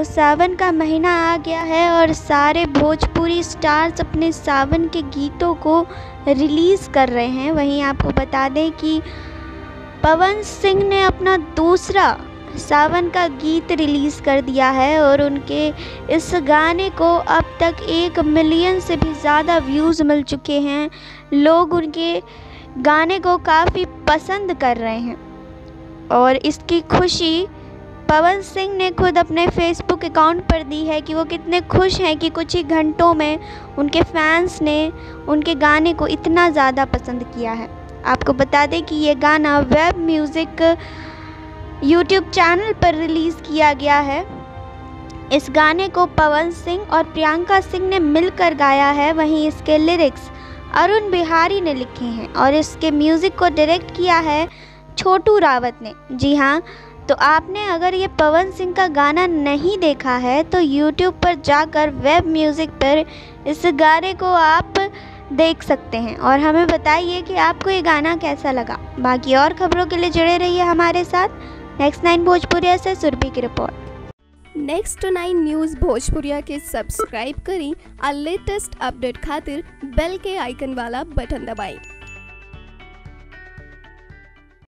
तो सावन का महीना आ गया है और सारे भोजपुरी स्टार्स अपने सावन के गीतों को रिलीज़ कर रहे हैं। वहीं आपको बता दें कि पवन सिंह ने अपना दूसरा सावन का गीत रिलीज़ कर दिया है और उनके इस गाने को अब तक 1 मिलियन से भी ज़्यादा व्यूज़ मिल चुके हैं। लोग उनके गाने को काफ़ी पसंद कर रहे हैं और इसकी खुशी पवन सिंह ने खुद अपने फेसबुक अकाउंट पर दी है कि वो कितने खुश हैं कि कुछ ही घंटों में उनके फैंस ने उनके गाने को इतना ज़्यादा पसंद किया है। आपको बता दें कि ये गाना वेब म्यूज़िक यूट्यूब चैनल पर रिलीज़ किया गया है। इस गाने को पवन सिंह और प्रियंका सिंह ने मिलकर गाया है। वहीं इसके लिरिक्स अरुण बिहारी ने लिखे हैं और इसके म्यूज़िक को डायरेक्ट किया है छोटू रावत ने। जी हाँ, तो आपने अगर ये पवन सिंह का गाना नहीं देखा है तो यूट्यूब पर जाकर वेब म्यूज़िक पर इस गाने को आप देख सकते हैं और हमें बताइए कि आपको ये गाना कैसा लगा। बाकी और खबरों के लिए जुड़े रहिए हमारे साथ। नेक्स्ट 9 भोजपुरिया से सुरभि की रिपोर्ट। नेक्स्ट 9 न्यूज़ भोजपुरिया के सब्सक्राइब करी और लेटेस्ट अपडेट खातिर बेल के आइकन वाला बटन दबाएं।